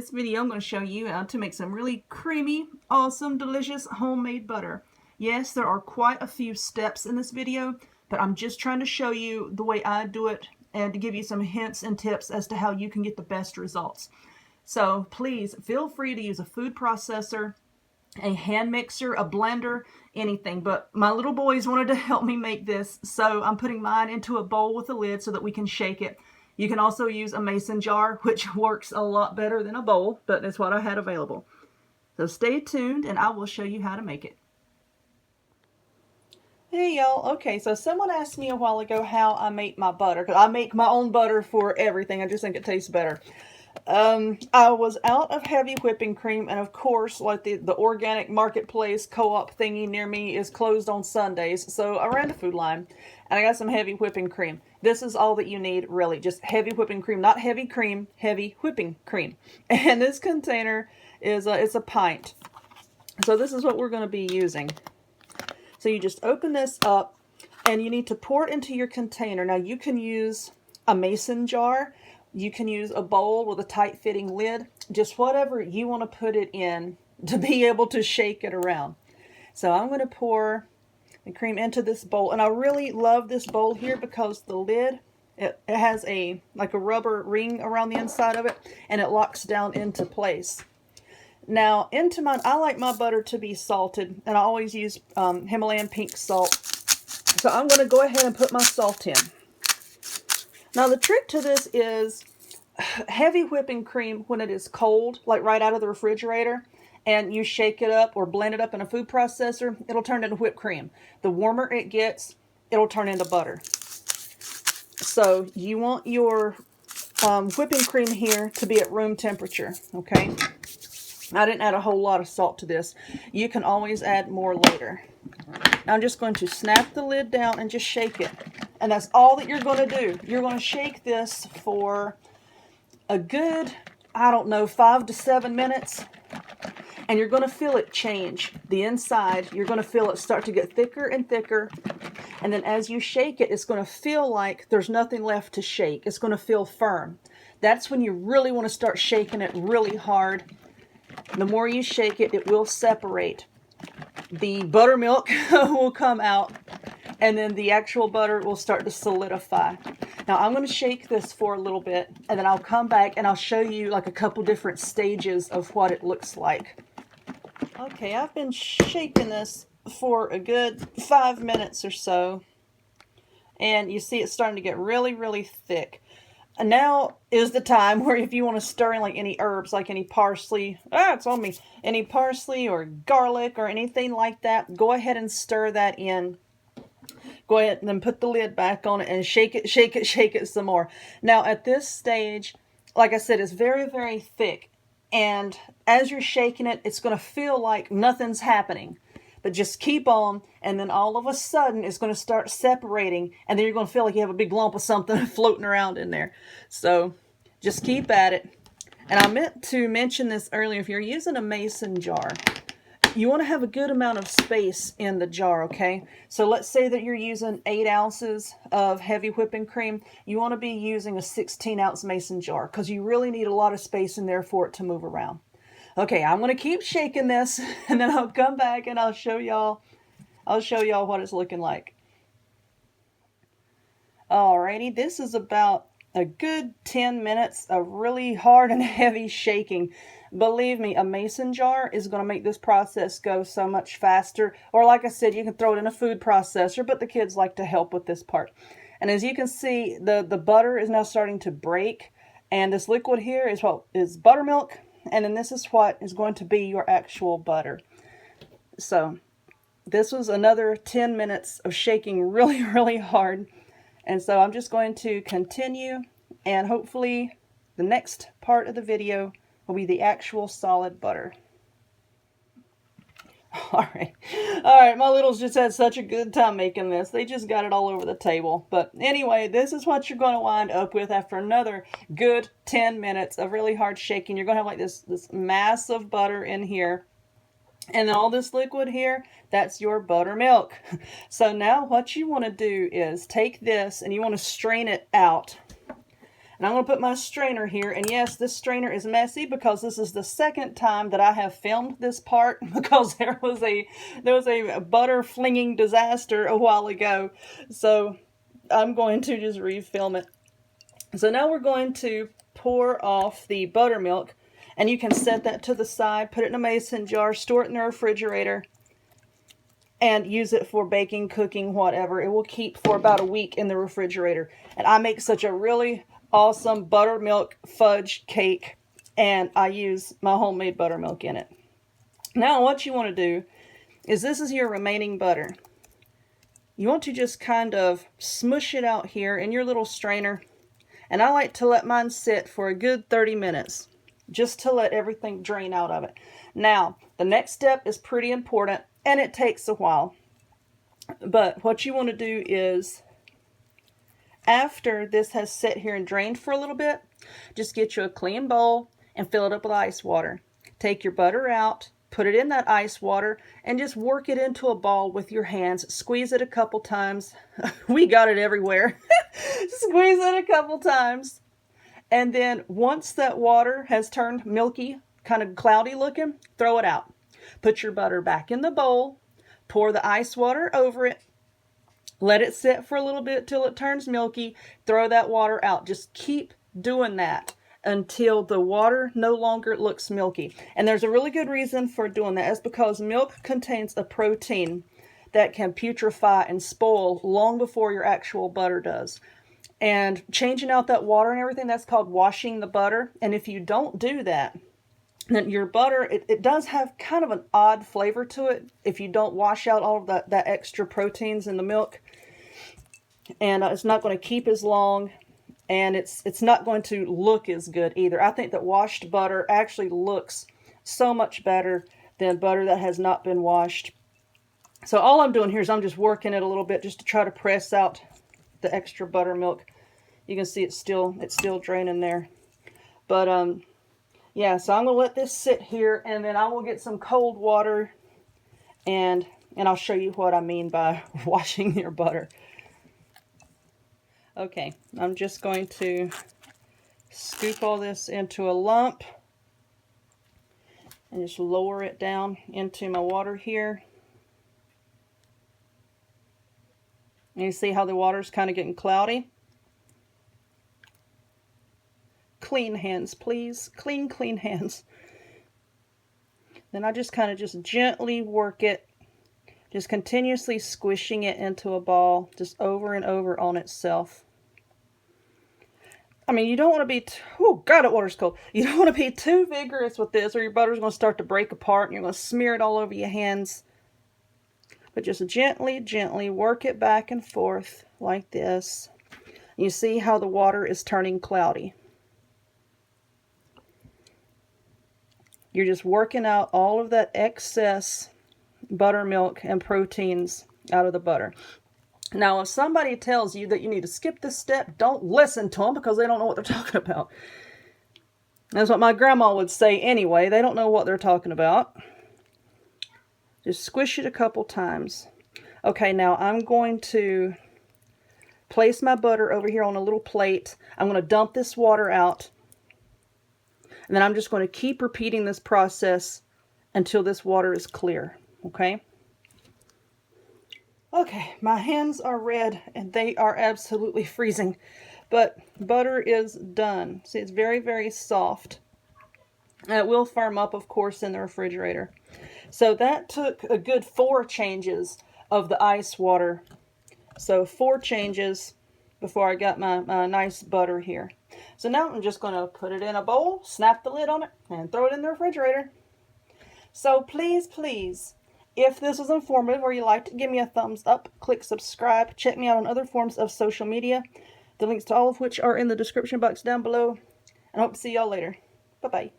this video I'm going to show you how to make some really creamy, awesome, delicious homemade butter. Yes, there are quite a few steps in this video, but I'm just trying to show you the way I do it and to give you some hints and tips as to how you can get the best results. So please feel free to use a food processor, a hand mixer, a blender, anything. But my little boys wanted to help me make this, so I'm putting mine into a bowl with a lid so that we can shake it. You can also use a mason jar, which works a lot better than a bowl, but it's what I had available. So stay tuned and I will show you how to make it. Hey y'all, okay, so someone asked me a while ago how I make my butter, because I make my own butter for everything. I just think it tastes better. I was out of heavy whipping cream, and of course, like the organic marketplace co-op thingy near me is closed on Sundays, so I ran to Food Line, and I got some heavy whipping cream. This is all that you need, really, just heavy whipping cream, not heavy cream, heavy whipping cream. And this container is it's a pint. So this is what we're going to be using. So you just open this up, and you need to pour it into your container. Now you can use a mason jar. You can use a bowl with a tight-fitting lid, just whatever you want to put it in to be able to shake it around. So I'm going to pour the cream into this bowl, and I really love this bowl here because the lid, it has like a rubber ring around the inside of it, and it locks down into place. Now into mine, I like my butter to be salted, and I always use Himalayan pink salt. So I'm going to go ahead and put my salt in. Now the trick to this is heavy whipping cream when it is cold, like right out of the refrigerator, and you shake it up or blend it up in a food processor, it'll turn into whipped cream. The warmer it gets, it'll turn into butter. So you want your whipping cream here to be at room temperature, okay? I didn't add a whole lot of salt to this. You can always add more later. Now I'm just going to snap the lid down and just shake it. And that's all that you're going to do. You're going to shake this for a good, I don't know, 5 to 7 minutes. And you're going to feel it change. The inside, you're going to feel it start to get thicker and thicker. And then as you shake it, it's going to feel like there's nothing left to shake. It's going to feel firm. That's when you really want to start shaking it really hard. The more you shake it, it will separate. The buttermilk will come out, and then the actual butter will start to solidify. Now I'm going to shake this for a little bit, and then I'll come back and I'll show you like a couple different stages of what it looks like. Okay, I've been shaking this for a good 5 minutes or so, and you see it's starting to get really, really thick. And now is the time where if you want to stir in like any herbs, like any parsley, it's on me, any parsley or garlic or anything like that, go ahead and stir that in. Go ahead and then put the lid back on it and shake it, shake it, shake it some more. Now at this stage, like I said, it's very, very thick. And as you're shaking it, it's going to feel like nothing's happening. But just keep on, and then all of a sudden it's going to start separating, and then you're going to feel like you have a big lump of something floating around in there. So just keep at it. And I meant to mention this earlier, if you're using a mason jar, you want to have a good amount of space in the jar, okay? So let's say that you're using 8 ounces of heavy whipping cream. You want to be using a 16-ounce mason jar because you really need a lot of space in there for it to move around. Okay, I'm going to keep shaking this, and then I'll come back and I'll show y'all what it's looking like. Alrighty, this is about a good 10 minutes of really hard and heavy shaking. Believe me, a mason jar is going to make this process go so much faster. Or like I said, you can throw it in a food processor, but the kids like to help with this part. And as you can see, the butter is now starting to break, and this liquid here is what is buttermilk. And then this is what is going to be your actual butter. So this was another 10 minutes of shaking really, really hard. And so I'm just going to continue, and hopefully the next part of the video will be the actual solid butter. All right, my littles just had such a good time making this. They just got it all over the table. But anyway, this is what you're going to wind up with after another good 10 minutes of really hard shaking. You're going to have like this mass of butter in here. And then all this liquid here, that's your buttermilk. So now what you want to do is take this and you want to strain it out. And I'm going to put my strainer here. And yes, this strainer is messy because this is the second time that I have filmed this part because there was a butter flinging disaster a while ago. So I'm going to just refilm it. So now we're going to pour off the buttermilk. And you can set that to the side, put it in a mason jar, store it in the refrigerator, and use it for baking, cooking, whatever. It will keep for about a week in the refrigerator. And I make such a really awesome buttermilk fudge cake, and I use my homemade buttermilk in it. Now what you want to do is, this is your remaining butter. You want to just kind of smush it out here in your little strainer. And I like to let mine sit for a good 30 minutes. Just to let everything drain out of it. Now, the next step is pretty important, and it takes a while. But what you want to do is, after this has sat here and drained for a little bit, just get you a clean bowl and fill it up with ice water. Take your butter out, put it in that ice water, and just work it into a ball with your hands. Squeeze it a couple times. We got it everywhere. Squeeze it a couple times. And then once that water has turned milky, kind of cloudy looking, throw it out. Put your butter back in the bowl, pour the ice water over it, let it sit for a little bit till it turns milky, throw that water out. Just keep doing that until the water no longer looks milky. And there's a really good reason for doing that. It's because milk contains a protein that can putrefy and spoil long before your actual butter does. And changing out that water and everything, that's called washing the butter. And if you don't do that, then your butter, it does have kind of an odd flavor to it if you don't wash out all of that extra proteins in the milk. And it's not going to keep as long, and it's not going to look as good either. I think that washed butter actually looks so much better than butter that has not been washed. So all I'm doing here is I'm just working it a little bit just to try to press out the extra buttermilk. You can see it's still draining there. But yeah, so I'm gonna let this sit here, and then I will get some cold water, and I'll show you what I mean by washing your butter. Okay, I'm just going to scoop all this into a lump and just lower it down into my water here. And you see how the water's kind of getting cloudy? Clean hands, please. Clean hands. Then I just kind of just gently work it, just continuously squishing it into a ball, just over and over on itself. I mean, you don't want to be, oh God, that water's cold. You don't want to be too vigorous with this, or your butter's going to start to break apart and you're going to smear it all over your hands. But just gently work it back and forth like this. You see how the water is turning cloudy. You're just working out all of that excess buttermilk and proteins out of the butter. Now, if somebody tells you that you need to skip this step, don't listen to them because they don't know what they're talking about. That's what my grandma would say anyway. They don't know what they're talking about. Just squish it a couple times. Okay, now I'm going to place my butter over here on a little plate. I'm going to dump this water out. And then I'm just going to keep repeating this process until this water is clear. Okay? Okay, my hands are red and they are absolutely freezing. But butter is done. See, it's very, very soft. And it will firm up, of course, in the refrigerator. So that took a good 4 changes of the ice water. So 4 changes before I got my nice butter here. So now I'm just going to put it in a bowl, snap the lid on it, and throw it in the refrigerator. So please, if this was informative or you liked it, give me a thumbs up, click subscribe, check me out on other forms of social media, the links to all of which are in the description box down below, and I hope to see y'all later. Bye-bye.